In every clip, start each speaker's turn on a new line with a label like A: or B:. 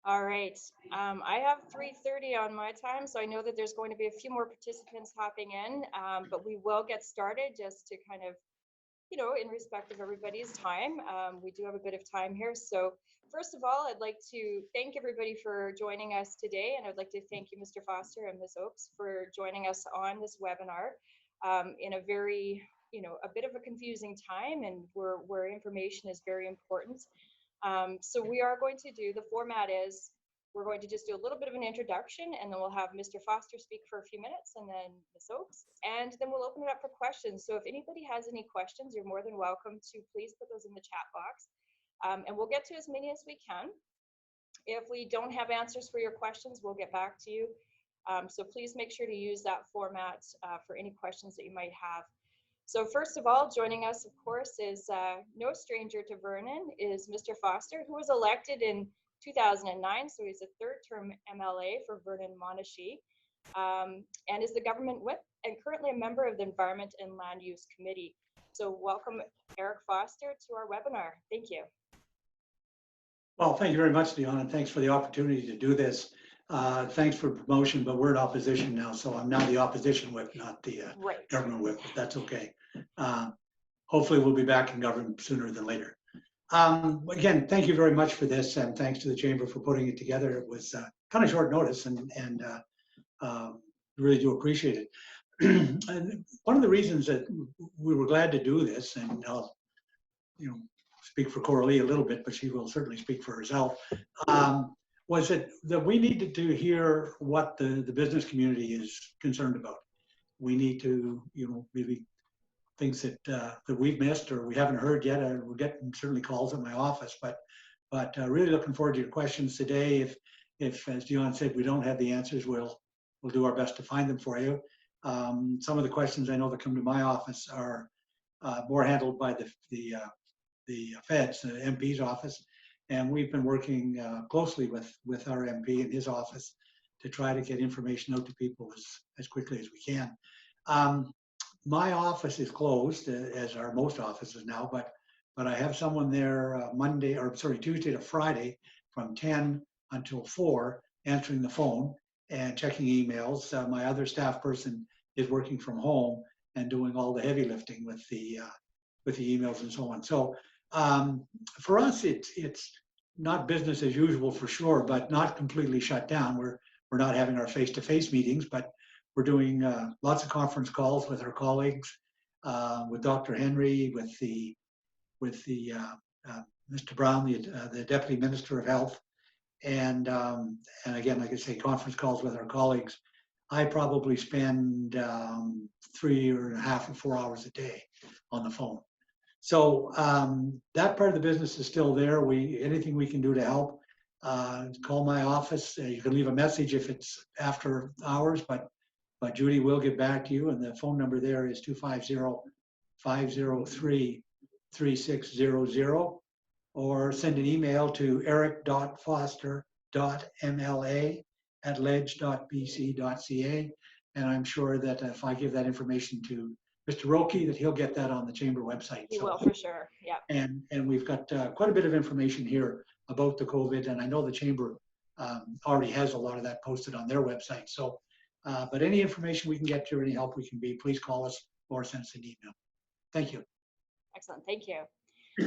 A: All right. I have 3:30 on my time, so I know that there's going to be a few more participants hopping in, but we will get started just to kind of, in respect of everybody's time. We do have a bit of time here. So first of all, I'd like to thank everybody for joining us today, and I'd like to thank you, Mr. Foster and Ms. Oakes, for joining us on this webinar in a very, a bit of a confusing time, and where information is very important. So we are going to do, the format is, we're going to just do a little bit of an introduction, and then we'll have Mr. Foster speak for a few minutes, and then Ms. Oakes, and then we'll open it up for questions. So if anybody has any questions, you're more than welcome to please put those in the chat box, and we'll get to as many as we can. If we don't have answers for your questions, we'll get back to you. So please make sure to use that format for any questions that you might have. So first of all, joining us, of course, is no stranger to Vernon, is Mr. Foster, who was elected in 2009, so he's a third-term MLA for Vernon-Monashee, and is the government whip and currently a member of the Environment and Land Use Committee. So welcome, Eric Foster, to our webinar. Thank you.
B: Well, thank you very much, Leon, and thanks for the opportunity to do this. Thanks for promotion, but we're in opposition now, so I'm now the opposition whip, not the
A: Right.
B: government whip, but that's okay. Hopefully we'll be back in government sooner than later. Again, thank you very much for this, and thanks to the Chamber for putting it together. It was kind of short notice, and really do appreciate it. And one of the reasons that we were glad to do this, and I'll, speak for Coralee a little bit, but she will certainly speak for herself, was that we needed to hear what the business community is concerned about. We need to, maybe things that we've missed or we haven't heard yet. We're getting certainly calls at my office, but really looking forward to your questions today. If as Dion said, we don't have the answers, we'll do our best to find them for you. Some of the questions I know that come to my office are more handled by the feds, the MP's office, and we've been working closely with our MP in his office to try to get information out to people as quickly as we can. My office is closed, as are most offices now, but I have someone there Tuesday to Friday from 10 until 4 answering the phone and checking emails. My other staff person is working from home and doing all the heavy lifting with the emails and so on. So for us, it's not business as usual for sure, but not completely shut down. We're not having our face-to-face meetings, but we're doing lots of conference calls with our colleagues, with Dr. Henry, with Mr. Brown, the Deputy Minister of Health, and again, like I say, conference calls with our colleagues. I probably spend 3.5 or 4 hours a day on the phone. So that part of the business is still there. Anything we can do to help, call my office. You can leave a message if it's after hours, but Judy will get back to you, and the phone number there is 250-503-3600, or send an email to eric.foster.mla@ledge.bc.ca, and I'm sure that if I give that information to Mr. Roki, that he'll get that on the Chamber website.
A: He will, for sure, yeah.
B: And we've got quite a bit of information here about the COVID, and I know the Chamber already has a lot of that posted on their website. So, but any information we can get you, any help we can be, please call us or send us an email. Thank you.
A: Excellent, thank you.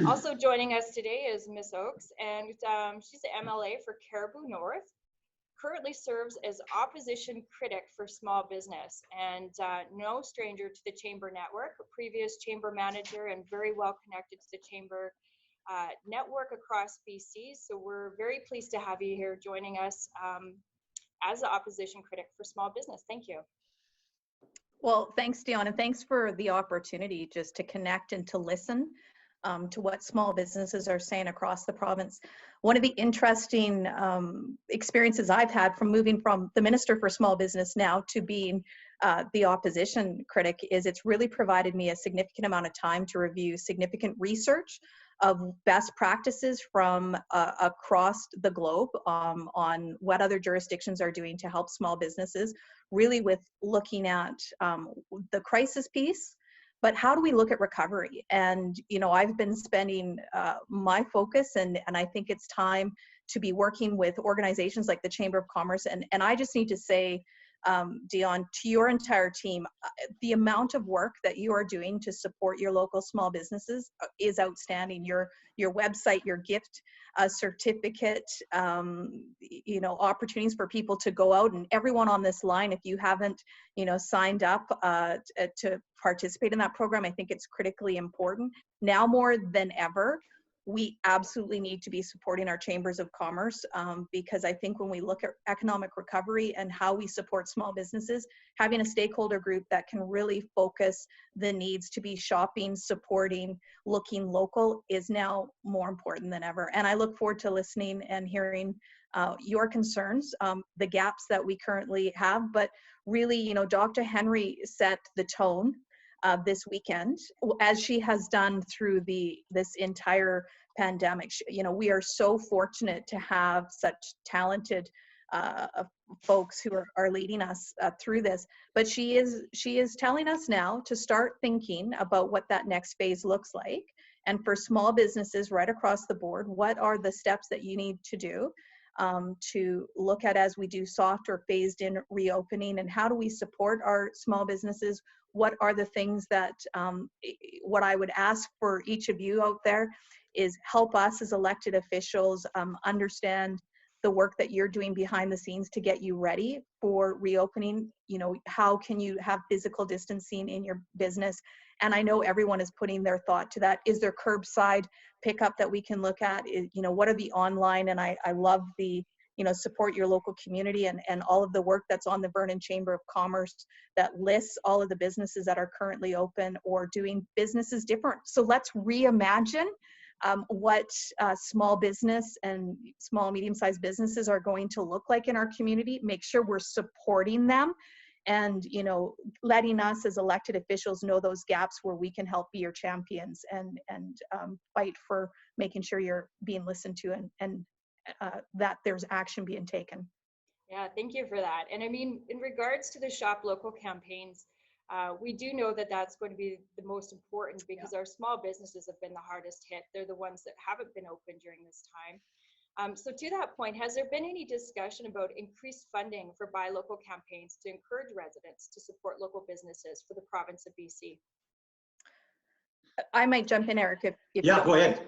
A: Also joining us today is Ms. Oakes, and she's the MLA for Cariboo North, currently serves as opposition critic for small business, and no stranger to the Chamber network, a previous Chamber manager and very well connected to the Chamber network across BC. So we're very pleased to have you here joining us as the opposition critic for small business. Thank you.
C: Well, thanks, Dion, and thanks for the opportunity just to connect and to listen to what small businesses are saying across the province. One of the interesting experiences I've had from moving from the Minister for Small Business now to being the opposition critic is it's really provided me a significant amount of time to review significant research of best practices from across the globe on what other jurisdictions are doing to help small businesses, really with looking at the crisis piece, but how do we look at recovery? And, you know, I've been spending my focus, and I think it's time to be working with organizations like the Chamber of Commerce. And I just need to say, Dion, to your entire team, the amount of work that you are doing to support your local small businesses is outstanding. Your website, your gift certificate, you know, opportunities for people to go out, and everyone on this line, if you haven't, you know, signed up to participate in that program, I think it's critically important. Now more than ever, we absolutely need to be supporting our chambers of commerce, because I think when we look at economic recovery and how we support small businesses, having a stakeholder group that can really focus the needs to be shopping, supporting, looking local is now more important than ever. And I look forward to listening and hearing your concerns, the gaps that we currently have. But really, you know, Dr. Henry set the tone this weekend, as she has done through this entire pandemic. You know, we are so fortunate to have such talented folks who are leading us through this. But she is telling us now to start thinking about what that next phase looks like. And for small businesses right across the board, what are the steps that you need to do to look at as we do soft or phased in reopening, and how do we support our small businesses? What are the things that, what I would ask for each of you out there is help us as elected officials understand the work that you're doing behind the scenes to get you ready for reopening. You know, how can you have physical distancing in your business? And I know everyone is putting their thought to that. Is there curbside pickup that we can look at? You know, what are the online? And I love the, you know, support your local community and all of the work that's on the Vernon Chamber of Commerce that lists all of the businesses that are currently open or doing businesses different. So let's reimagine what small business and small, medium-sized businesses are going to look like in our community. Make sure we're supporting them and, you know, letting us as elected officials know those gaps where we can help be your champions and fight for making sure you're being listened to and that there's action being taken.
A: Yeah, thank you for that. And I mean, in regards to the Shop Local campaigns, we do know that that's going to be the most important because our small businesses have been the hardest hit. They're the ones that haven't been open during this time. So to that point, has there been any discussion about increased funding for Buy Local campaigns to encourage residents to support local businesses for the province of BC?
C: I might jump in, Eric, if
B: yeah, go ahead.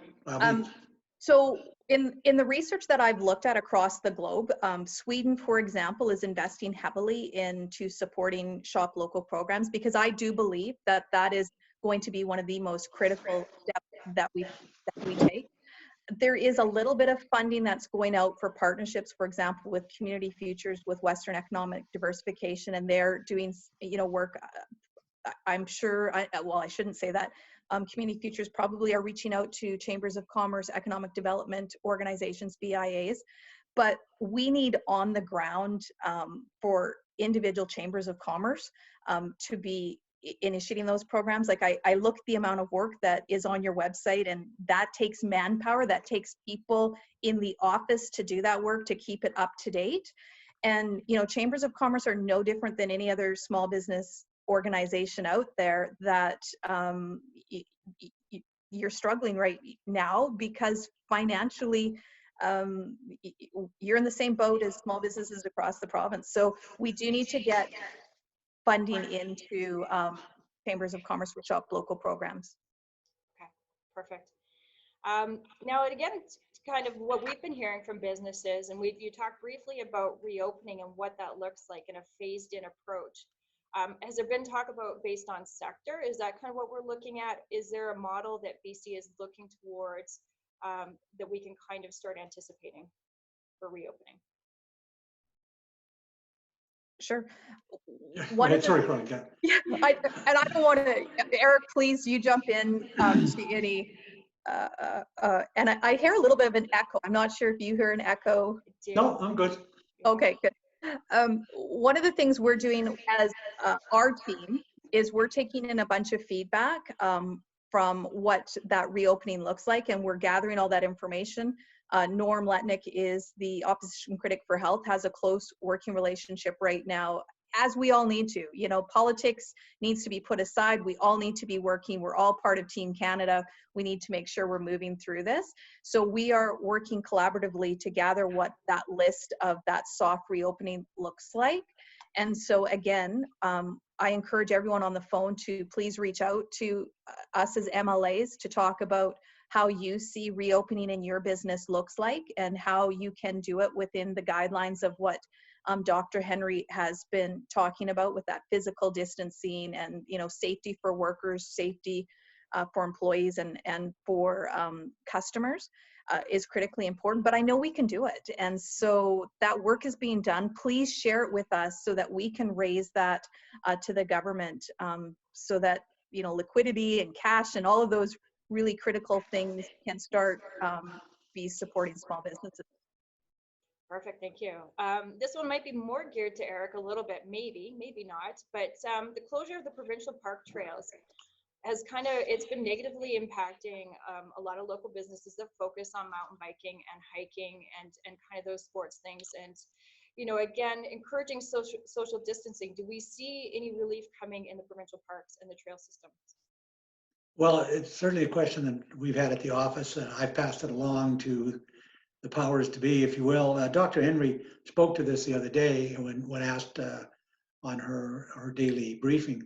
C: So in the research that I've looked at across the globe, Sweden, for example, is investing heavily into supporting Shop Local programs, because I do believe that that is going to be one of the most critical steps that we take. There is a little bit of funding that's going out for partnerships, for example, with Community Futures, with Western Economic Diversification, and they're doing, you know, work. I'm sure, well, I shouldn't say that. Community Futures probably are reaching out to chambers of commerce, economic development organizations, BIAs, but we need on the ground for individual chambers of commerce to be initiating those programs. Like I look at the amount of work that is on your website, and that takes manpower, that takes people in the office to do that work, to keep it up to date. And, you know, chambers of commerce are no different than any other small business organization out there that you're struggling right now because financially you're in the same boat as small businesses across the province. So we do need to get funding into chambers of commerce for Shop Local programs.
A: Okay, perfect. Now, again, it's kind of what we've been hearing from businesses, and you talked briefly about reopening and what that looks like in a phased-in approach. Has there been talk about based on sector? Is that kind of what we're looking at? Is there a model that BC is looking towards that we can kind of start anticipating for reopening?
C: Sure.
B: Sorry, Coralee.
C: Yeah, I don't want to, Eric, please, you jump in to any, and I hear a little bit of an echo. I'm not sure if you hear an echo.
B: No, I'm good.
C: Okay, good. One of the things we're doing as our team is we're taking in a bunch of feedback from what that reopening looks like, and we're gathering all that information. Norm Letnick is the opposition critic for health, has a close working relationship right now as we all need to. You know, politics needs to be put aside. We all need to be working. We're all part of Team Canada. We need to make sure we're moving through this. So we are working collaboratively to gather what that list of that soft reopening looks like. And so again, I encourage everyone on the phone to please reach out to us as MLAs to talk about how you see reopening in your business looks like and how you can do it within the guidelines of what Dr. Henry has been talking about with that physical distancing and, you know, safety for workers, safety for employees and for customers is critically important, but I know we can do it. And so that work is being done. Please share it with us so that we can raise that to the government so that, you know, liquidity and cash and all of those really critical things can start be supporting small businesses.
A: Perfect, thank you. This one might be more geared to Eric a little bit, maybe not, but the closure of the provincial park trails has it's been negatively impacting a lot of local businesses that focus on mountain biking and hiking and kind of those sports things. And, you know, again, encouraging social distancing. Do we see any relief coming in the provincial parks and the trail systems?
B: Well, it's certainly a question that we've had at the office, and I've passed it along to the powers to be, if you will. Dr. Henry spoke to this the other day when asked on her daily briefing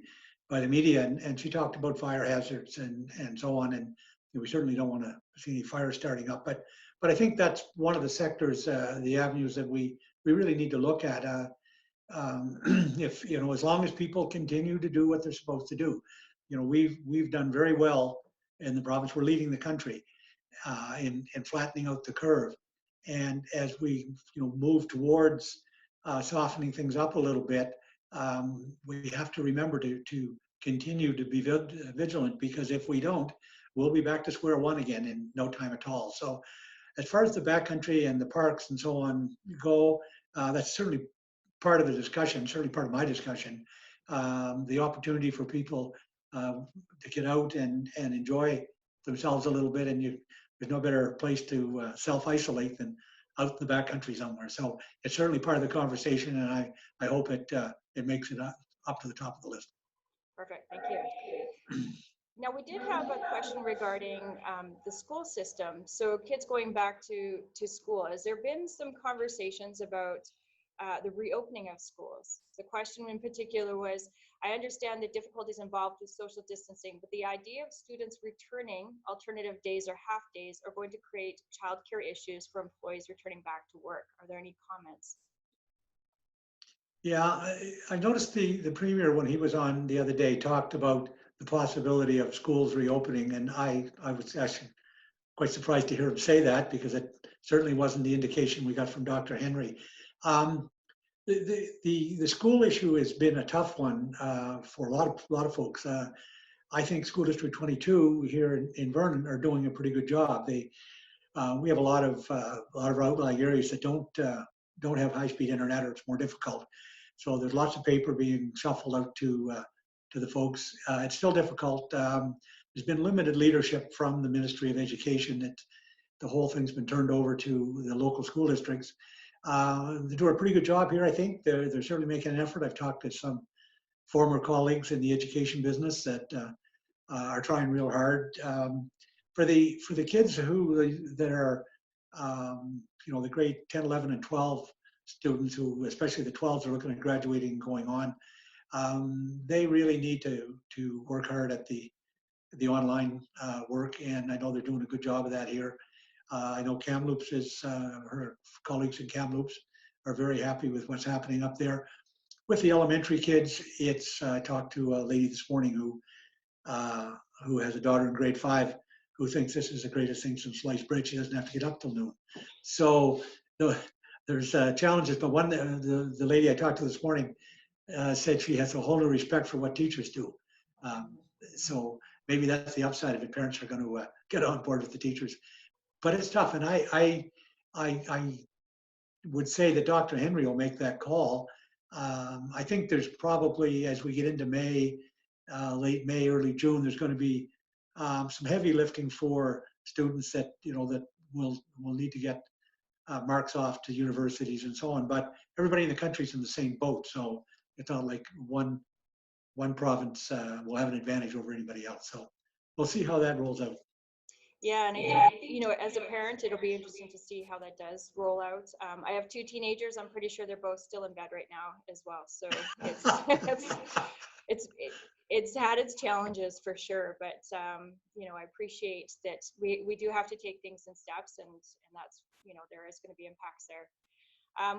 B: by the media, and she talked about fire hazards and so on, and we certainly don't want to see any fire starting up. But I think that's one of the sectors, the avenues that we really need to look at. If, you know, as long as people continue to do what they're supposed to do, you know, we've done very well in the province. We're leading the country in flattening out the curve. And as we, you know, move towards softening things up a little bit, we have to remember to continue to be vigilant, because if we don't, we'll be back to square one again in no time at all. So as far as the backcountry and the parks and so on go, that's certainly part of the discussion, certainly part of my discussion. The opportunity for people to get out and enjoy themselves a little bit, and there's no better place to self-isolate than out in the backcountry somewhere. So it's certainly part of the conversation, and I hope it makes it up to the top of the list.
A: Perfect, thank you. Now, we did have a question regarding the school system. So kids going back to school, has there been some conversations about the reopening of schools? The question in particular was, I understand the difficulties involved with social distancing, but the idea of students returning alternative days or half days are going to create childcare issues for employees returning back to work. Are there any comments?
B: Yeah, I noticed the Premier, when he was on the other day, talked about the possibility of schools reopening, and I was actually quite surprised to hear him say that, because it certainly wasn't the indication we got from Dr. Henry. The school issue has been a tough one for a lot of folks. I think School District 22 here in Vernon are doing a pretty good job. We have a lot of outlying areas that don't have high-speed internet, or it's more difficult. So there's lots of paper being shuffled out to the folks. It's still difficult. There's been limited leadership from the Ministry of Education. That the whole thing's been turned over to the local school districts. They do a pretty good job here, I think. They're certainly making an effort. I've talked to some former colleagues in the education business that are trying real hard. For the kids that are, you know, the grade 10, 11, and 12 students, who, especially the 12s, are looking at graduating and going on, they really need to work hard at the online work, and I know they're doing a good job of that here. I know Kamloops her colleagues in Kamloops are very happy with what's happening up there. With the elementary kids, I talked to a lady this morning who has a daughter in grade 5 who thinks this is the greatest thing since sliced bread. She doesn't have to get up till noon. So there's challenges, but the lady I talked to this morning said she has a whole new respect for what teachers do. So maybe that's the upside of it. Parents are going to get on board with the teachers. But it's tough, and I would say that Dr. Henry will make that call. I think there's probably, as we get into May, late May, early June, there's going to be some heavy lifting for students that will need to get marks off to universities and so on. But everybody in the country is in the same boat, so it's not like one province will have an advantage over anybody else. So we'll see how that rolls out.
A: Yeah, and I think, you know, as a parent, it'll be interesting to see how that does roll out. I have 2 teenagers. I'm pretty sure they're both still in bed right now as well. So it's it's had its challenges for sure. But you know, I appreciate that we do have to take things in steps, and that's, you know, there is going to be impacts there.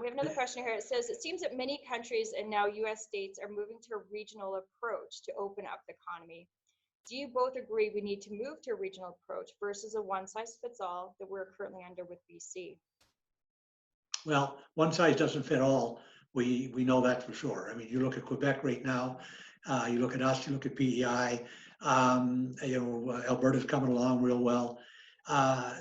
A: We have another question here. It says, it seems that many countries and now U.S. states are moving to a regional approach to open up the economy. Do you both agree we need to move to a regional approach versus a one-size-fits-all that we're currently under with BC?
B: Well, one size doesn't fit all. We know that for sure. I mean, you look at Quebec right now, you look at us, you look at PEI, you know, Alberta's coming along real well.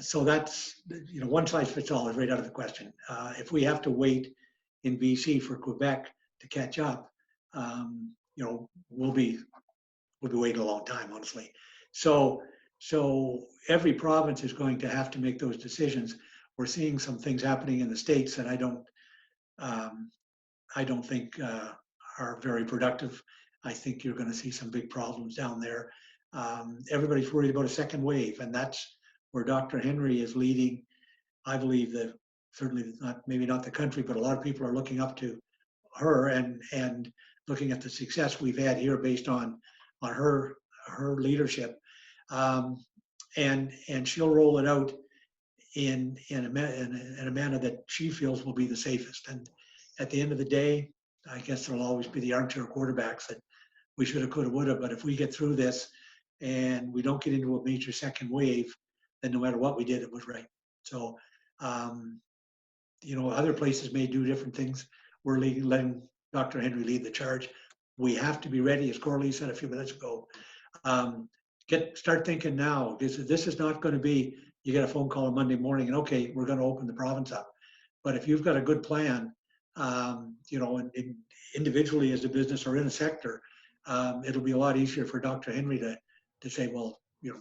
B: So that's, you know, one size fits all is right out of the question. If we have to wait in BC for Quebec to catch up, you know, we'll be waiting a long time, honestly. So every province is going to have to make those decisions. We're seeing some things happening in the States that I don't think are very productive. I think you're going to see some big problems down there. Everybody's worried about a second wave, and that's where Dr. Henry is leading. I believe that certainly not, maybe not the country, but a lot of people are looking up to her and looking at the success we've had here based on her leadership, and she'll roll it out in a manner that she feels will be the safest. And at the end of the day, I guess there'll always be the armchair quarterbacks that we should have, could have, would have. But if we get through this and we don't get into a major second wave, then no matter what we did, it was right. So, you know, other places may do different things. We're letting Dr. Henry lead the charge. We have to be ready, as Coralee said a few minutes ago. Start thinking now. This is not going to be, you get a phone call on Monday morning and okay, we're going to open the province up. But if you've got a good plan, you know, and individually as a business or in a sector, it'll be a lot easier for Dr. Henry to say, well, you know,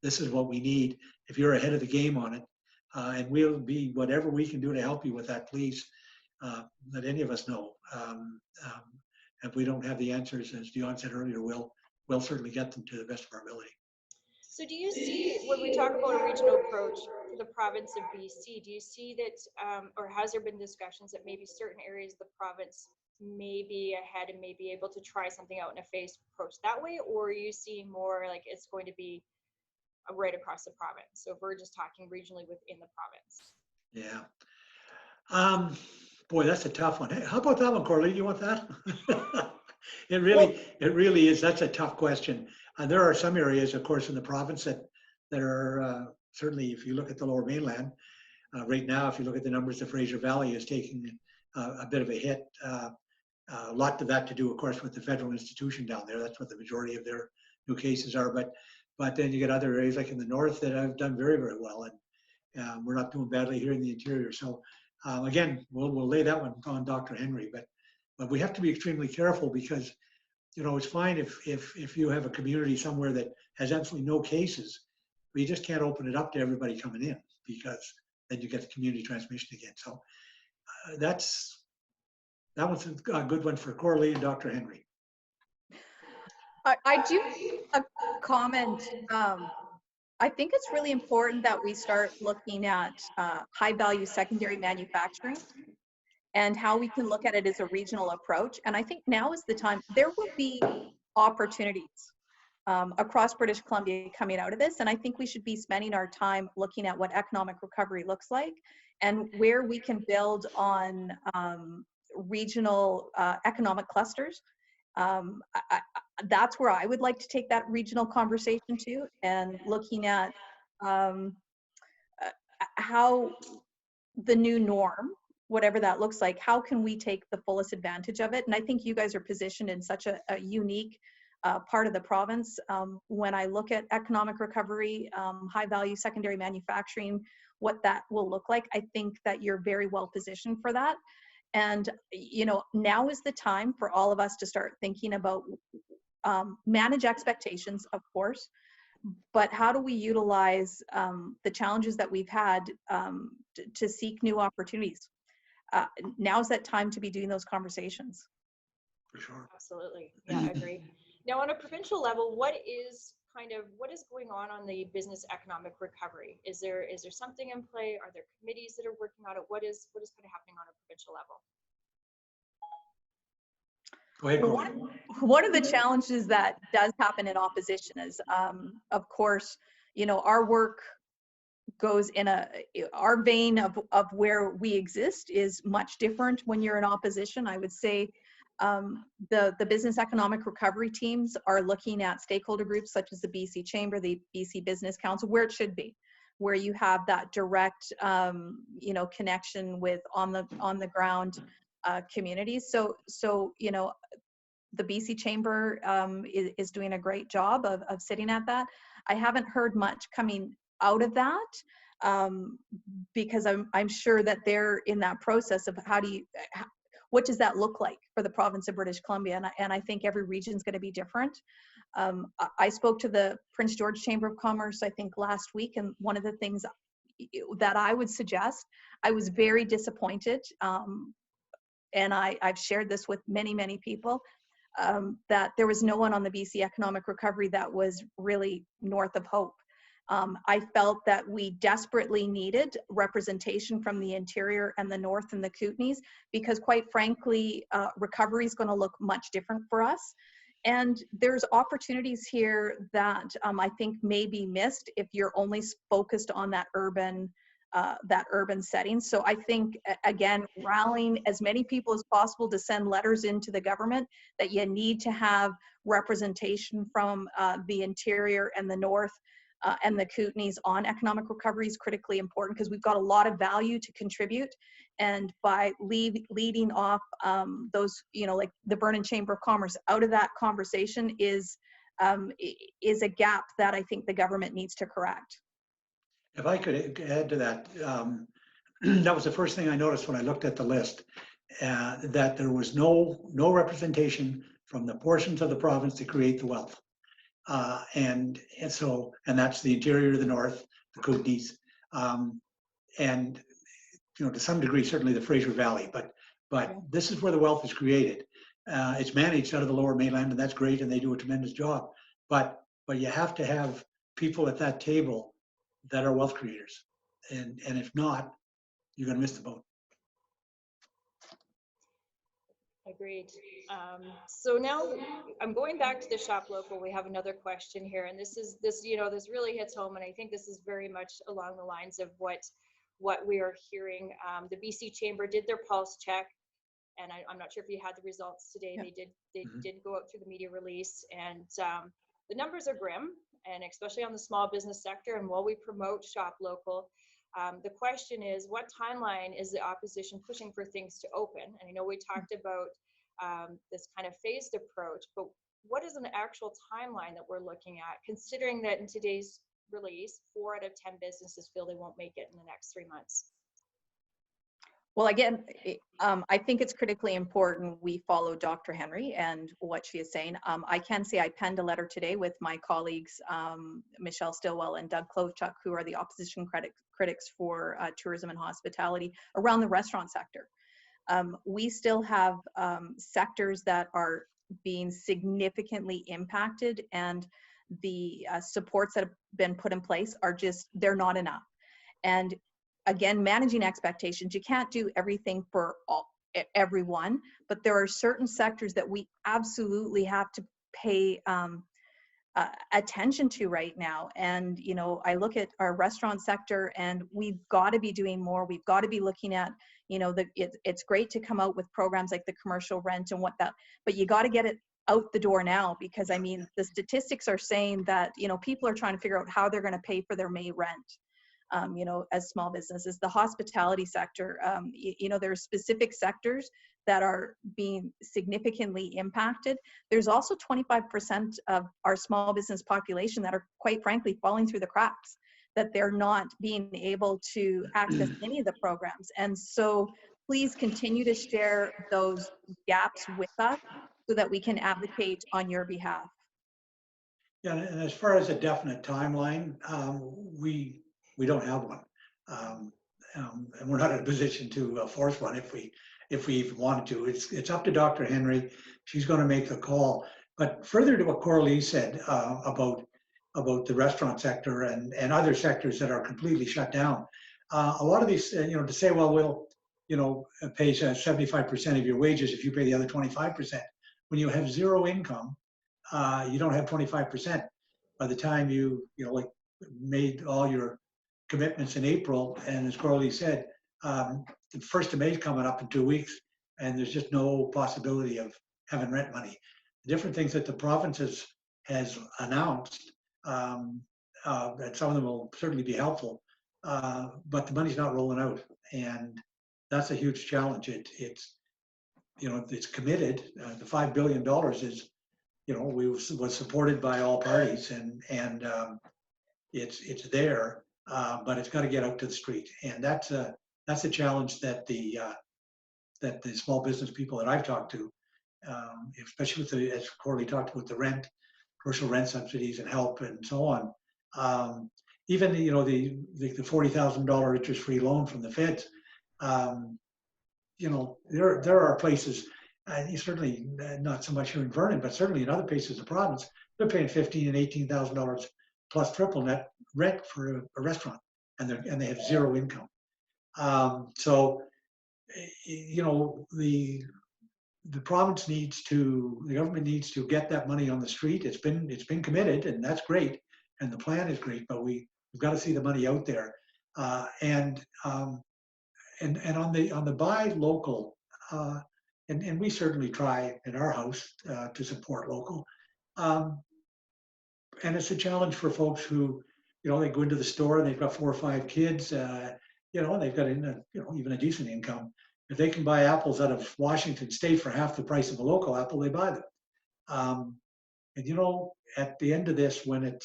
B: this is what we need. If you're ahead of the game on it, and we'll be whatever we can do to help you with that, please let any of us know. If we don't have the answers, as Dion said earlier, we'll certainly get them to the best of our ability.
A: So do you see, when we talk about a regional approach for the province of BC, do you see that, or has there been discussions that maybe certain areas of the province may be ahead and may be able to try something out in a phased approach that way? Or are you seeing more like it's going to be right across the province? So if we're just talking regionally within the province.
B: Yeah. Boy, that's a tough one. Hey, how about that one, Coralee? You want that? It really is. That's a tough question. There are some areas, of course, in the province that are certainly, if you look at the Lower Mainland, right now, if you look at the numbers, the Fraser Valley is taking a bit of a hit. A lot of that to do, of course, with the federal institution down there. That's what the majority of their new cases are. But then you get other areas like in the north that have done very, very well, and we're not doing badly here in the interior. So again, we'll lay that one on Dr. Henry, but we have to be extremely careful because, you know, it's fine if you have a community somewhere that has absolutely no cases, but you just can't open it up to everybody coming in because then you get the community transmission again. So that one's a good one for Coralee and Dr. Henry.
C: I do a comment. I think it's really important that we start looking at high value secondary manufacturing and how we can look at it as a regional approach. And I think now is the time. There will be opportunities across British Columbia coming out of this. And I think we should be spending our time looking at what economic recovery looks like and where we can build on regional economic clusters. That's where I would like to take that regional conversation to, and looking at how the new norm, whatever that looks like, how can we take the fullest advantage of it? And I think you guys are positioned in such a unique part of the province. When I look at economic recovery, high value secondary manufacturing, what that will look like, I think that you're very well positioned for that. And, you know, now is the time for all of us to start thinking about manage expectations, of course, but how do we utilize the challenges that we've had to seek new opportunities? Now is that time to be doing those conversations.
B: for sure.
A: Absolutely. Yeah, I agree. Now, on a provincial level, what is going on the business economic recovery? Is there something in play? Are there committees that are working on it? What is kind of happening on a provincial level?
B: Go ahead,
C: Well,
B: Coralee.
C: one of the challenges that does happen in opposition is, of course, our work goes in our vein of where we exist is much different when you're in opposition. I would say the business economic recovery teams are looking at stakeholder groups such as the BC Chamber, the BC Business Council, where it should be, where you have that direct connection with on the ground communities. So the BC Chamber is doing a great job of sitting at that. I haven't heard much coming out of that because I'm sure that they're in that process of what does that look like for the province of British Columbia, and I think every region is going to be different. I spoke to the Prince George Chamber of Commerce, I think last week, and one of the things that I would suggest, I was very disappointed, and I've shared this with many people, that there was no one on the BC Economic Recovery that was really north of hope. I felt that we desperately needed representation from the interior and the north and the Kootenays, because quite frankly, recovery is going to look much different for us. And there's opportunities here that I think may be missed if you're only focused on that urban setting. So I think, again, rallying as many people as possible to send letters into the government that you need to have representation from the interior and the north and the Kootenays on economic recovery is critically important, because we've got a lot of value to contribute. And by leading off those, like the Vernon Chamber of Commerce out of that conversation is a gap that I think the government needs to correct.
B: If I could add to that, that was the first thing I noticed when I looked at the list, that there was no representation from the portions of the province that create the wealth. And that's the interior, the north, the Kootenays, and to some degree certainly the Fraser Valley. But this is where the wealth is created. It's managed out of the Lower Mainland, and that's great, and they do a tremendous job. But you have to have people at that table that are wealth creators, and if not, you're going to miss the boat.
A: Agreed. So now I'm going back to the shop local. We have another question here, and this really hits home, and I think this is very much along the lines of what we are hearing. The BC Chamber did their pulse check, and I'm not sure if you had the results today.
C: Yeah.
A: They did go out through the media release, and the numbers are grim, and especially on the small business sector. And while we promote shop local, the question is, what timeline is the opposition pushing for things to open? And I know we talked about this kind of phased approach, but what is an actual timeline that we're looking at, considering that in today's release, 4 out of 10 businesses feel they won't make it in the next 3 months?
C: Well, again, I think it's critically important we follow Dr. Henry and what she is saying. I can say I penned a letter today with my colleagues, Michelle Stillwell and Doug Klochuk, who are the opposition critics for tourism and hospitality around the restaurant sector. We still have sectors that are being significantly impacted, and the supports that have been put in place are they're not enough. And again, managing expectations, you can't do everything for everyone, but there are certain sectors that we absolutely have to pay attention to right now. And, I look at our restaurant sector, and we've got to be doing more. We've got to be looking at, it's great to come out with programs like the commercial rent and but you got to get it out the door now, because the statistics are saying that, people are trying to figure out how they're going to pay for their May rent. As small businesses, the hospitality sector, there are specific sectors that are being significantly impacted. There's also 25% of our small business population that are, quite frankly, falling through the cracks, that they're not being able to access any of the programs. And so please continue to share those gaps with us so that we can advocate on your behalf.
B: Yeah, and as far as a definite timeline, we don't have one. and we're not in a position to force one if we even wanted to. It's up to Dr. Henry. She's going to make the call. But further to what Coralee said about the restaurant sector and other sectors that are completely shut down, a lot of these, to say, well, we'll, pay 75% of your wages if you pay the other 25%. When you have zero income, you don't have 25%. By the time you made all your commitments in April, and as Coralee said, the 1st of May is coming up in 2 weeks, and there's just no possibility of having rent money. The different things that the province has announced, that some of them will certainly be helpful, but the money's not rolling out, and that's a huge challenge. It's committed. The $5 billion is, was supported by all parties, and it's there, but it's got to get out to the street, and that's a challenge that the small business people that I've talked to, especially with as Coralee talked about, the commercial rent subsidies and help and so on. Even the $40,000 interest-free loan from the feds. There are places, certainly not so much here in Vernon, but certainly in other places of the province, they're paying $15,000 and $18,000 plus triple net rent for a restaurant, and they have zero income. So, the province the government needs to get that money on the street. It's been committed, and that's great, and the plan is great, but we've got to see the money out there. And on the buy local, and we certainly try in our house to support local. And it's a challenge for folks who, they go into the store and they've got 4 or 5 kids, and they've got even a decent income. If they can buy apples out of Washington State for half the price of a local apple, they buy them. And at the end of this, when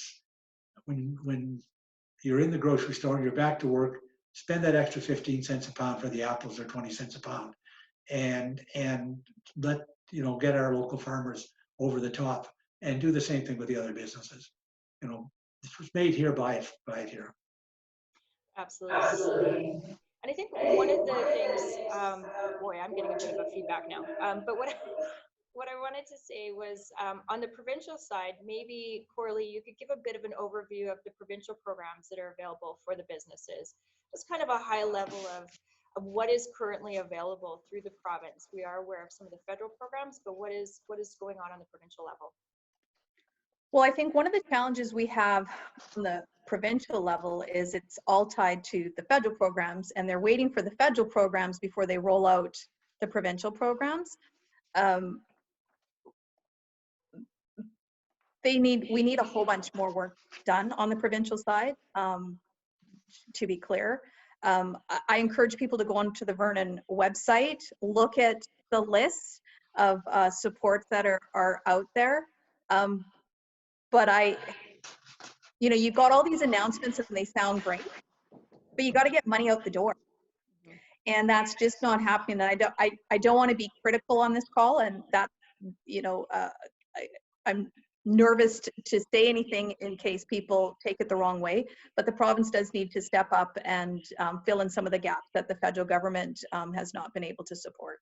B: you're in the grocery store and you're back to work, spend that extra 15 cents a pound for the apples or 20 cents a pound, and let get our local farmers over the top, and do the same thing with the other businesses. This was made here, buy it here.
A: Absolutely. And I think one of the things, boy, I'm getting a bit of a feedback now. But what I wanted to say was, on the provincial side, maybe Coralee, you could give a bit of an overview of the provincial programs that are available for the businesses. Just kind of a high level of what is currently available through the province. We are aware of some of the federal programs, but what is going on the provincial level?
C: Well, I think one of the challenges we have on the provincial level is it's all tied to the federal programs, and they're waiting for the federal programs before they roll out the provincial programs. We need a whole bunch more work done on the provincial side, to be clear. I encourage people to go onto the Vernon website, look at the list of supports that are out there. But you've got all these announcements and they sound great, but you got to get money out the door. And that's just not happening. And I don't want to be critical on this call, and that, I'm nervous to say anything in case people take it the wrong way, but the province does need to step up and fill in some of the gaps that the federal government has not been able to support.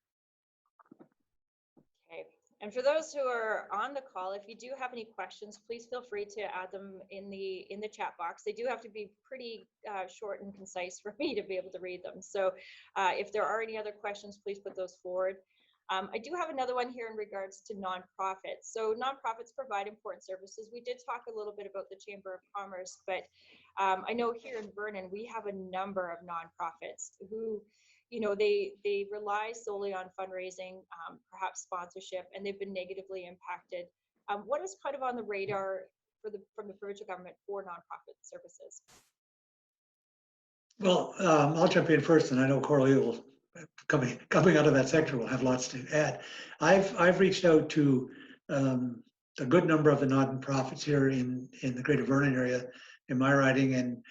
A: Okay. And for those who are on the call, if you do have any questions, please feel free to add them in the chat box. They do have to be pretty short and concise for me to be able to read them. So if there are any other questions, please put those forward. I do have another one here in regards to nonprofits. So nonprofits provide important services. We did talk a little bit about the Chamber of Commerce, but I know here in Vernon, we have a number of nonprofits who, they rely solely on fundraising, perhaps sponsorship, and they've been negatively impacted. What is kind of on the radar from the provincial government for nonprofit services?
B: Well, I'll jump in first, and I know Coralee will, coming out of that sector, will have lots to add. I've reached out to a good number of the nonprofits here in the Greater Vernon area in my riding, and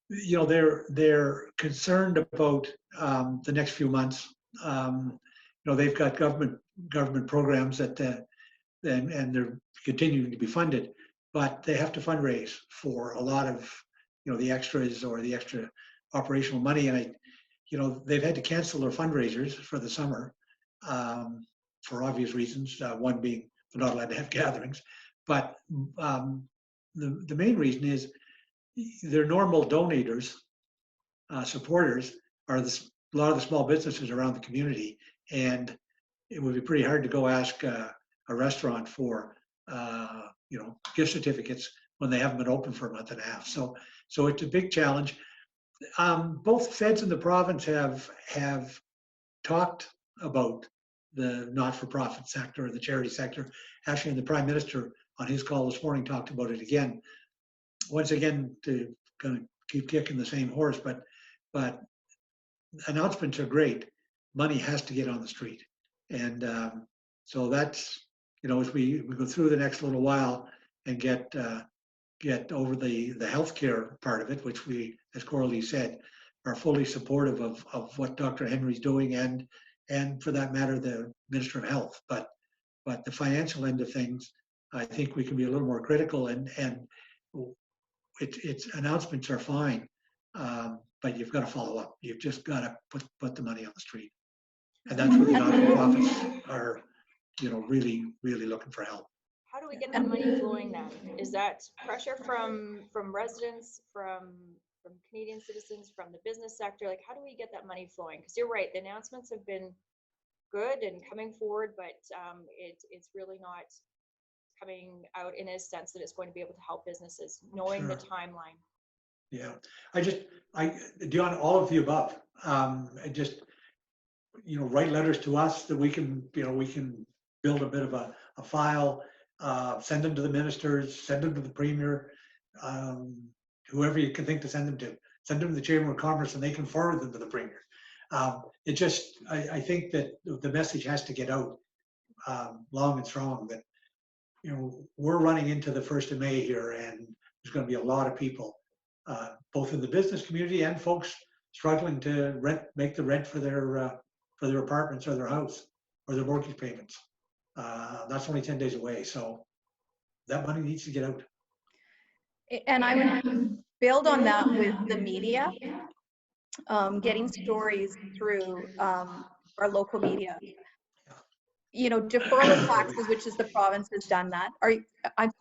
B: they're concerned about the next few months. They've got government programs that and they're continuing to be funded, but they have to fundraise for a lot of the extras or the extra operational money. And you know, they've had to cancel their fundraisers for the summer for obvious reasons. One being they're not allowed to have gatherings, but the main reason is their normal donators, supporters, are a lot of the small businesses around the community, and it would be pretty hard to go ask a restaurant for you know, gift certificates when they haven't been open for a month and a half. So it's a big challenge. Both feds and the province have talked about the not-for-profit sector or the charity sector. Actually, the Prime Minister on his call this morning talked about it again. Once again, to kind of keep kicking the same horse, but announcements are great. Money has to get on the street, and so that's, you know, as we go through the next little while and get over the healthcare part of it, which we, as Coralee said, are fully supportive of what Dr. Henry's doing, and for that matter, the Minister of Health. But the financial end of things, I think we can be a little more critical, and it's announcements are fine, but you've got to follow up. You've just got to put the money on the street, and that's where the not-for-profits are, you know, really looking for help.
A: How do we get that money flowing then? Is that pressure from residents, from Canadian citizens, from the business sector? Like, how do we get that money flowing? Because you're right, the announcements have been good and coming forward, but it's really not coming out in a sense that it's going to be able to help businesses, knowing the timeline.
B: Yeah, Dion, all of the above. Just, you know, write letters to us that we can build a bit of a file, send them to the ministers, send them to the premier, whoever you can think to send them to. Send them to the Chamber of Commerce, and they can forward them to the premier. I think that the message has to get out long and strong that, you know, we're running into the 1st of May here, and there's going to be a lot of people, both in the business community and folks struggling to make the rent for their apartments or their house or their mortgage payments. That's only 10 days away, so that money needs to get out.
C: And I would build on that with the media, getting stories through our local media. You know, deferral of taxes, which is the province has done that.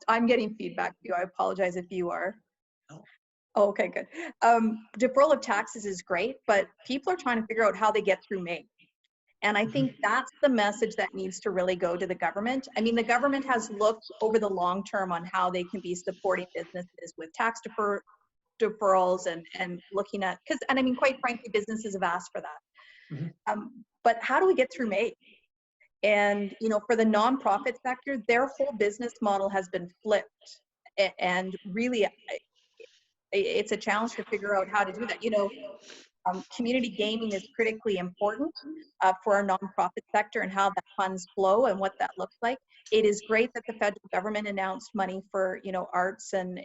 C: I'm getting feedback to you. I apologize if you are.
B: No.
C: Oh, okay, good. Deferral of taxes is great, but people are trying to figure out how they get through May. And I think that's the message that needs to really go to the government. I mean, the government has looked over the long term on how they can be supporting businesses with tax deferrals and looking at, and I mean, quite frankly, businesses have asked for that. But how do we get through May? And, you know, for the nonprofit sector, their whole business model has been flipped. And really, it's a challenge to figure out how to do that. You know, community gaming is critically important for our nonprofit sector and how that funds flow and what that looks like. It is great that the federal government announced money for, you know, arts and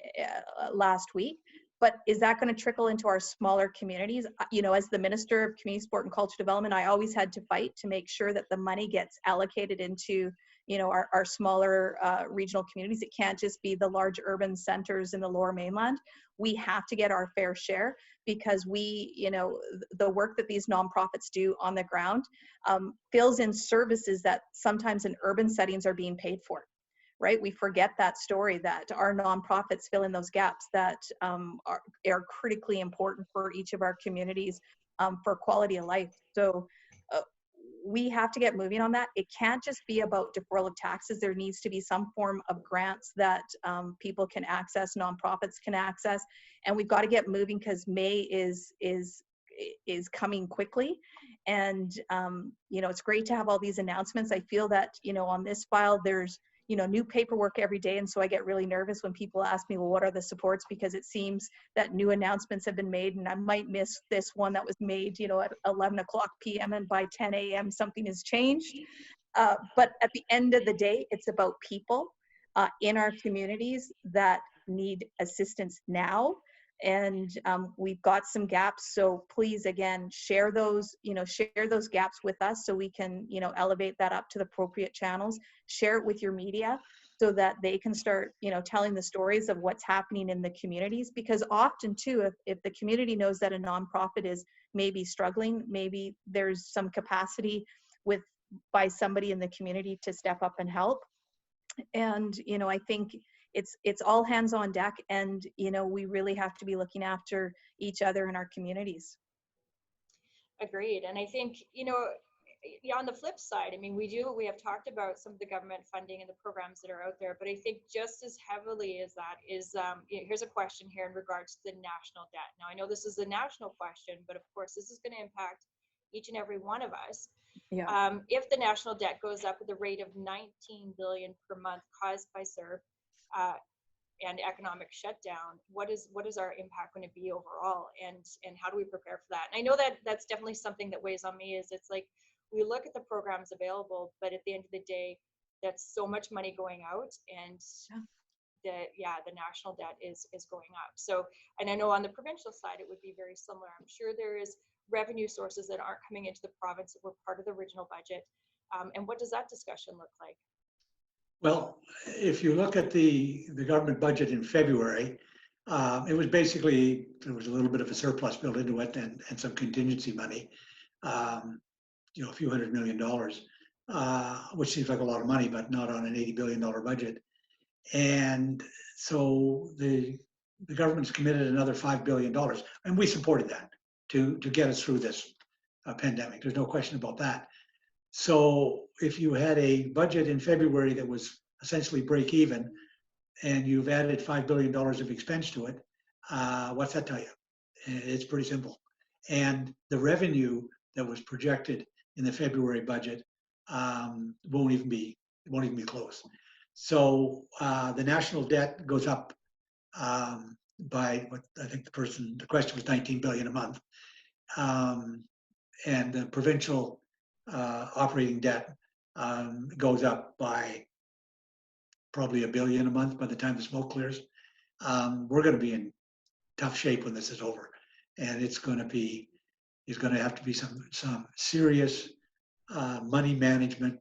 C: last week, but is that going to trickle into our smaller communities? You know, as the Minister of Community, Sport and Culture Development, I always had to fight to make sure that the money gets allocated into, you know, our smaller regional communities. It can't just be the large urban centers in the Lower Mainland. We have to get our fair share, because we, you know, the work that these nonprofits do on the ground fills in services that sometimes in urban settings are being paid for, right? We forget that story, that our nonprofits fill in those gaps that are critically important for each of our communities for quality of life. So we have to get moving on that. It can't just be about deferral of taxes. There needs to be some form of grants that people can access, nonprofits can access, and we've got to get moving, because May is coming quickly. And you know, it's great to have all these announcements. I feel that, you know, on this file, there's, you know, new paperwork every day, and so I get really nervous when people ask me, well, what are the supports? Because it seems that new announcements have been made, and I might miss this one that was made, you know, at 11 o'clock p.m. and by 10 a.m. something has changed. But at the end of the day, it's about people in our communities that need assistance now. And we've got some gaps, so please, again, share those gaps with us so we can, you know, elevate that up to the appropriate channels. Share it with your media. so that they can start, telling the stories of what's happening in the communities. Because often too, if the community knows that a nonprofit is maybe struggling, maybe there's some capacity by somebody in the community to step up and help. And I think it's all hands on deck, and we really have to be looking after each other in our communities.
A: Agreed. And I think, on the flip side, I mean, we have talked about some of the government funding and the programs that are out there, but I think just as heavily as that is, here's a question here in regards to the national debt. Now, I know this is a national question, but of course, this is going to impact each and every one of us.
C: Yeah.
A: If the national debt goes up at the rate of 19 billion per month caused by CERB and economic shutdown, what is our impact going to be overall, and how do we prepare for that? And I know that that's definitely something that weighs on me. Is it's like we look at the programs available, but at the end of the day, that's so much money going out, and the national debt is going up. So, and I know on the provincial side it would be very similar. I'm sure there is revenue sources that aren't coming into the province that were part of the original budget. And what does that discussion look like?
B: Well, if you look at the government budget in February, it was basically, there was a little bit of a surplus built into it and some contingency money, a few $100 million, which seems like a lot of money, but not on an $80 billion budget. And so the government's committed another $5 billion, and we supported that to get us through this pandemic. There's no question about that. So if you had a budget in February that was essentially break even, and you've added $5 billion of expense to it, what's that tell you? It's pretty simple. And the revenue that was projected in the February budget won't even be close. So the national debt goes up by what I think the question was 19 billion a month, and the provincial operating debt goes up by probably $1 billion a month by the time the smoke clears. We're going to be in tough shape when this is over, and it's going to have to be some serious money management.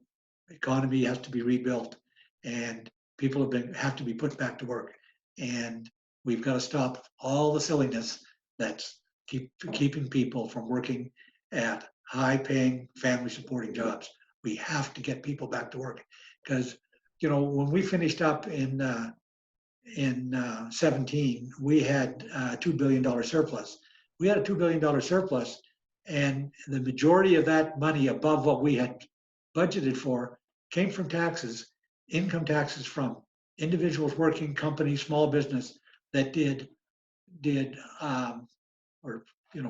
B: Economy has to be rebuilt, and people have to be put back to work. And we've got to stop all the silliness that's keeping people from working at high-paying, family-supporting jobs. We have to get people back to work, because when we finished up in 17, we had a $2 billion surplus. We had a $2 billion surplus, and the majority of that money above what we had budgeted for came from taxes, income taxes from individuals working, companies, small business that did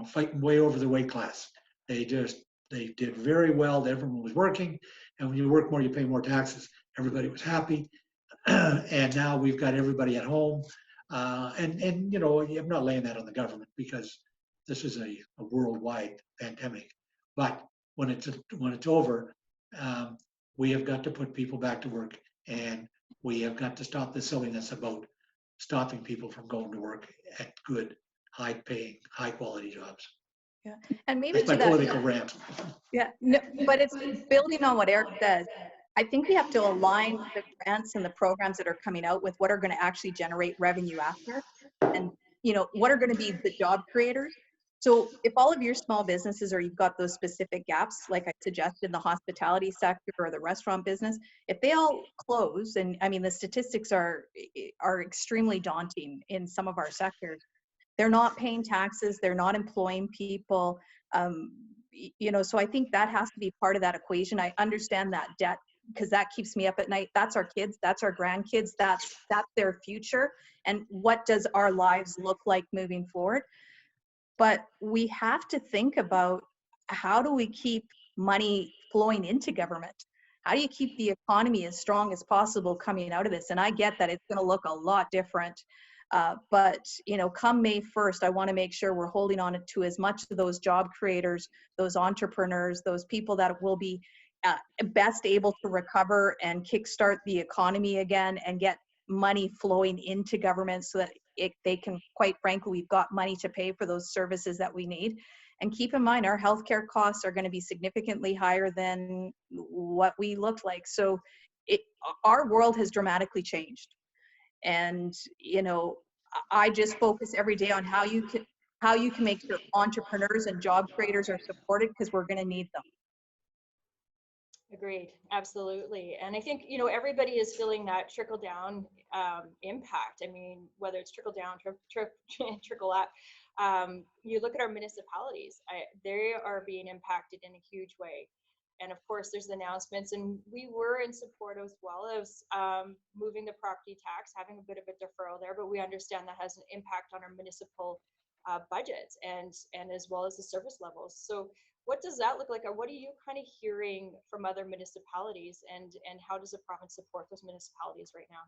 B: fighting way over the weight class. They did very well. Everyone was working, and when you work more, you pay more taxes. Everybody was happy, and now we've got everybody at home. And I'm not laying that on the government, because this is a worldwide pandemic. But when it's over, we have got to put people back to work, and we have got to stop the silliness about stopping people from going to work at good, high-paying, high-quality jobs.
C: Yeah, and maybe
B: that's my political rant.
C: Yeah, no, but it's building on what Eric says. I think we have to align the grants and the programs that are coming out with what are going to actually generate revenue after, and what are going to be the job creators. So if all of your small businesses, or you've got those specific gaps, like I suggested in the hospitality sector or the restaurant business, if they all close, and I mean the statistics are extremely daunting in some of our sectors. They're not paying taxes, they're not employing people, so I think that has to be part of that equation. I understand that debt, because that keeps me up at night. That's our kids, that's our grandkids, that's their future. And what does our lives look like moving forward? But we have to think about, how do we keep money flowing into government? How do you keep the economy as strong as possible coming out of this? And I get that it's going to look a lot different. But come May 1st, I want to make sure we're holding on to as much of those job creators, those entrepreneurs, those people that will be best able to recover and kickstart the economy again, and get money flowing into government, so that they can, quite frankly, we've got money to pay for those services that we need. And keep in mind, our healthcare costs are going to be significantly higher than what we looked like. So it, our world has dramatically changed. And, you know, I just focus every day on how you can make sure entrepreneurs and job creators are supported, because we're going to need them.
A: Agreed, absolutely. And I think, you know, everybody is feeling that trickle down impact. I mean, whether it's trickle down, trickle up, you look at our municipalities, they are being impacted in a huge way. And of course, there's announcements, and we were in support as well as moving the property tax, having a bit of a deferral there, but we understand that has an impact on our municipal budgets and as well as the service levels. So what does that look like, or what are you kind of hearing from other municipalities, and how does the province support those municipalities right now?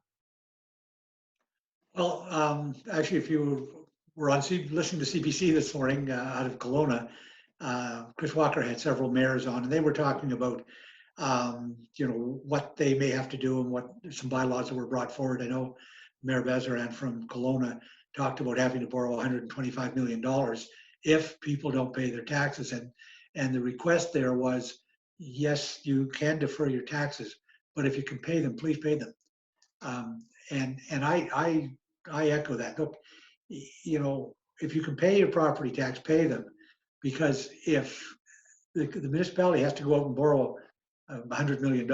B: Well, actually, if you were listening to CBC this morning out of Kelowna, Chris Walker had several mayors on, and they were talking about, you know, what they may have to do and what some bylaws that were brought forward. I know Mayor Bazaran from Kelowna talked about having to borrow $125 million if people don't pay their taxes. And the request there was, yes, you can defer your taxes, but if you can pay them, please pay them. And I echo that. Look, you know, if you can pay your property tax, pay them, because if the municipality has to go out and borrow $100 million,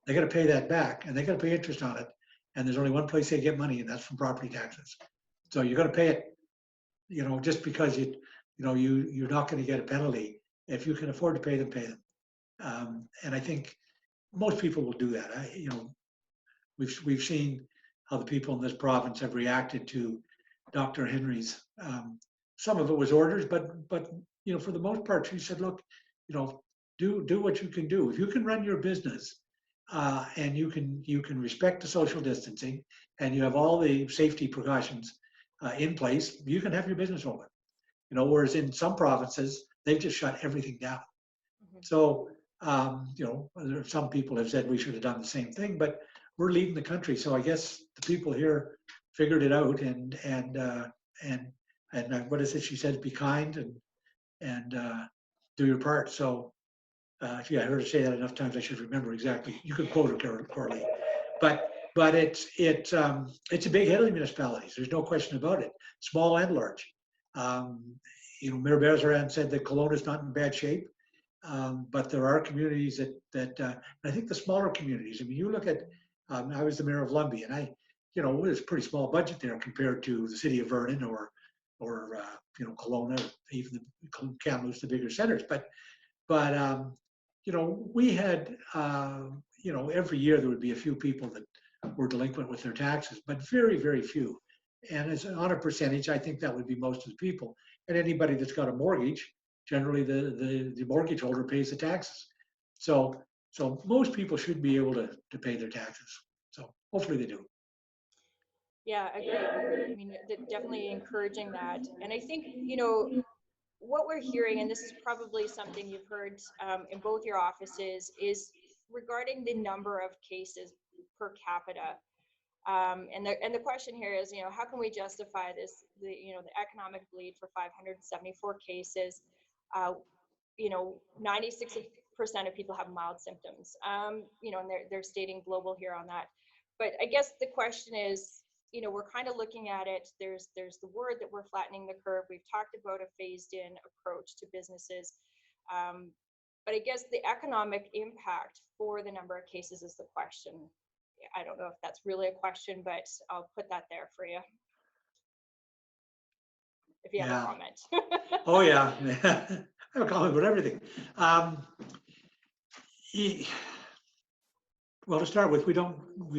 B: they got to pay that back, and they got to pay interest on it. And there's only one place they get money, and that's from property taxes. So you're going to pay it, you know, just because you're not going to get a penalty. If you can afford to pay them, pay them. And I think most people will do that. You know, we've seen how the people in this province have reacted to Dr. Henry's. Some of it was orders, but you know, for the most part, she said, look, you know, do what you can do. If you can run your business and you can respect the social distancing, and you have all the safety precautions in place, you can have your business open. You know, whereas in some provinces, they've just shut everything down. Mm-hmm. So, you know, some people have said we should have done the same thing, but we're leading the country. So I guess the people here figured it out, and what is it she said? Be kind and do your part. So, yeah, I heard her say that enough times. I should remember exactly. You could quote her, Coralee, but it's a big hit on the municipalities. There's no question about it, small and large. You know, Mayor Bazaran said that Kelowna is not in bad shape, but there are communities that I think the smaller communities. I mean, you look at. I was the mayor of Lumbee, and you know, it was a pretty small budget there compared to the city of Vernon or you know, Kelowna, even the Kamloops, the bigger centers. But you know, we had you know, every year there would be a few people that were delinquent with their taxes, but very, very few. And as on a percentage, I think that would be most of the people. And anybody that's got a mortgage, generally the mortgage holder pays the taxes. So most people should be able to pay their taxes. So hopefully they do.
A: Yeah, I agree. I mean, definitely encouraging that. And I think, you know, what we're hearing, and this is probably something you've heard in both your offices, is regarding the number of cases per capita. And the question here is, you know, how can we justify this, you know, the economic bleed for 574 cases? You know, 96% of people have mild symptoms, you know, and they're stating global here on that. But I guess the question is, you know, we're kind of looking at it. There's the word that we're flattening the curve. We've talked about a phased in approach to businesses. But I guess the economic impact for the number of cases is the question. I don't know if that's really a question, but I'll put that there for you. If you have a comment.
B: Oh yeah, I have a comment about everything. Well, to start with, we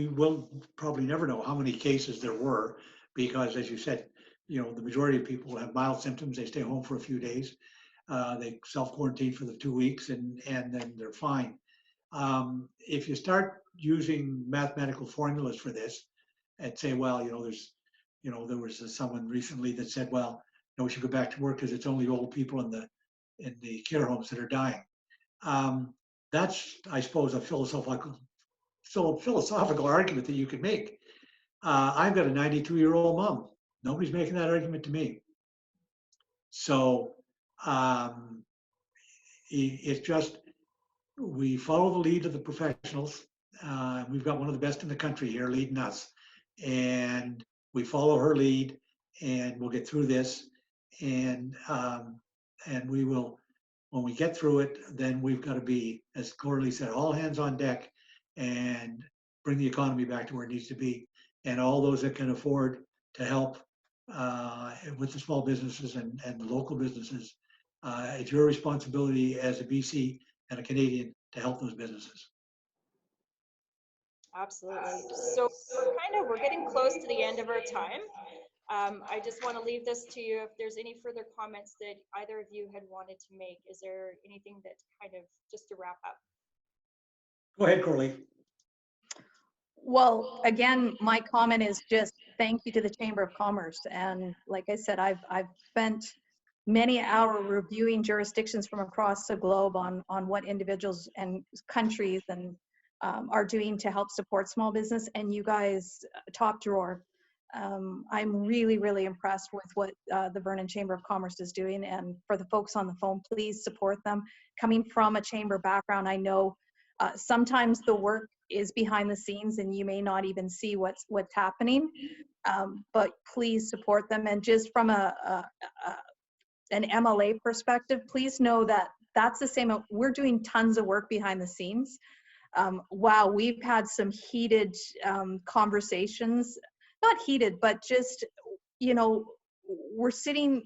B: will probably never know how many cases there were, because as you said, you know, the majority of people have mild symptoms. They stay home for a few days. They self-quarantine for the 2 weeks, and then they're fine. If you start using mathematical formulas for this and say, well, you know, there was someone recently that said, well, you know, we should go back to work because it's only old people in the care homes that are dying. That's, I suppose, a philosophical argument that you could make. I've got a 92-year-old mom. Nobody's making that argument to me. So it's just, we follow the lead of the professionals. We've got one of the best in the country here leading us, and we follow her lead, and we'll get through this. And we will, when we get through it, then we've got to be, as Coralee said, all hands on deck, and bring the economy back to where it needs to be. And all those that can afford to help with the small businesses and the local businesses, it's your responsibility as a BC and a Canadian to help those businesses.
A: Absolutely. So we're getting close to the end of our time. I just want to leave this to you. If there's any further comments that either of you had wanted to make, is there anything that kind of just to wrap up?
B: Go ahead, Coralee.
C: Well, again, my comment is just thank you to the Chamber of Commerce. And like I said, I've spent many hours reviewing jurisdictions from across the globe on what individuals and countries and are doing to help support small business. And you guys, top drawer. I'm really, really impressed with what the Vernon Chamber of Commerce is doing. And for the folks on the phone, please support them. Coming from a chamber background, I know sometimes the work is behind the scenes and you may not even see what's happening, but please support them. And just from an MLA perspective, please know that that's the same. We're doing tons of work behind the scenes. Wow, we've had some heated conversations, not heated, but just, you know, we're sitting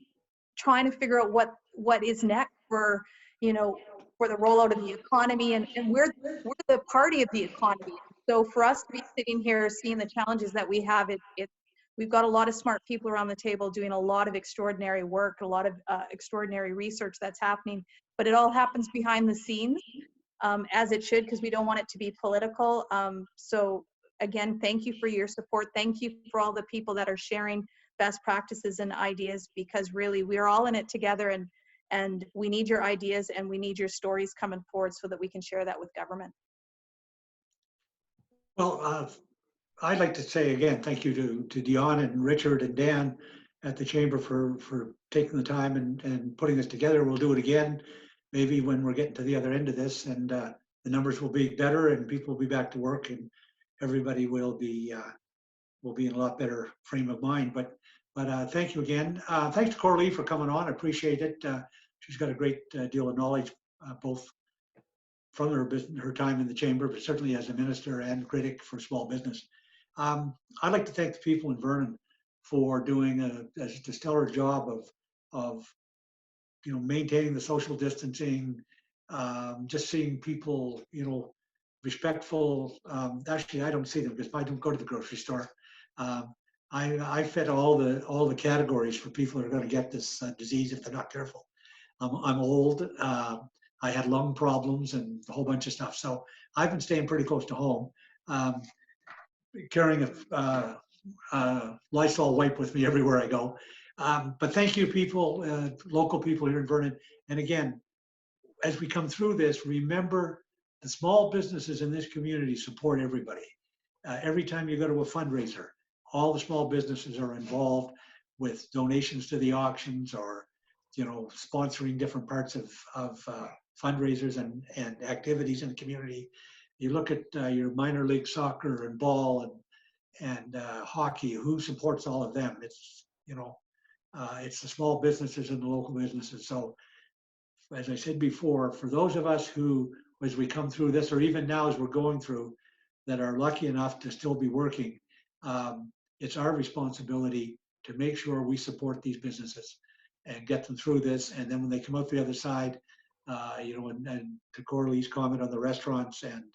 C: trying to figure out what is next for, you know, for the rollout of the economy, and we're the party of the economy. So for us to be sitting here seeing the challenges that we have, we've got a lot of smart people around the table doing a lot of extraordinary work, a lot of extraordinary research that's happening, but it all happens behind the scenes, as it should, because we don't want it to be political. So again, thank you for your support. Thank you for all the people that are sharing best practices and ideas, because really we're all in it together, and we need your ideas and we need your stories coming forward so that we can share that with government.
B: Well, I'd like to say again, thank you to Dion and Richard and Dan at the Chamber for taking the time and putting this together. We'll do it again, maybe when we're getting to the other end of this, and the numbers will be better and people will be back to work and everybody will be in a lot better frame of mind. But thank you again. Thanks to Coralee for coming on. I appreciate it. She's got a great deal of knowledge, both from her time in the chamber, but certainly as a minister and critic for small business. I'd like to thank the people in Vernon for doing a stellar job of maintaining the social distancing, just seeing people respectful. Actually, I don't see them because I don't go to the grocery store. I fed all the categories for people that are going to get this disease if they're not careful. I'm old. I had lung problems and a whole bunch of stuff. So I've been staying pretty close to home, carrying a Lysol wipe with me everywhere I go. But thank you, people, local people here in Vernon. And again, as we come through this, remember the small businesses in this community support everybody. Every time you go to a fundraiser, all the small businesses are involved with donations to the auctions or sponsoring different parts of fundraisers and activities in the community. You look at your minor league soccer and ball and hockey. Who supports all of them? It's it's the small businesses and the local businesses. So, as I said before, for those of us who, as we come through this, or even now as we're going through, that are lucky enough to still be working, it's our responsibility to make sure we support these businesses and get them through this. And then when they come out the other side, and to Coralee's comment on the restaurants, and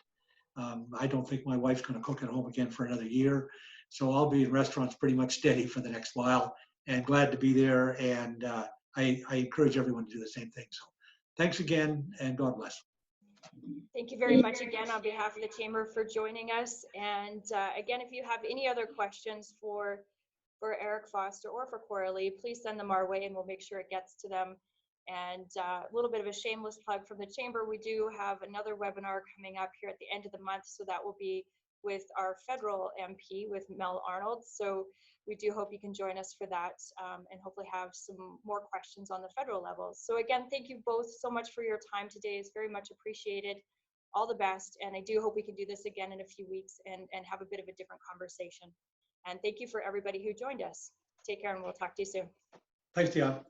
B: I don't think my wife's going to cook at home again for another year. So I'll be in restaurants pretty much steady for the next while and glad to be there. And I encourage everyone to do the same thing. So thanks again and God bless.
A: Thank you very much again on behalf of the Chamber for joining us. And again, if you have any other questions for Eric Foster or for Coralee, please send them our way and we'll make sure it gets to them. And a little bit of a shameless plug from the Chamber, we do have another webinar coming up here at the end of the month. So that will be with our federal MP, with Mel Arnold. So we do hope you can join us for that and hopefully have some more questions on the federal level. So again, thank you both so much for your time today. It's very much appreciated. all the best. And I do hope we can do this again in a few weeks and have a bit of a different conversation. And thank you for everybody who joined us. Take care, and we'll talk to you soon.
B: Thanks, Dion.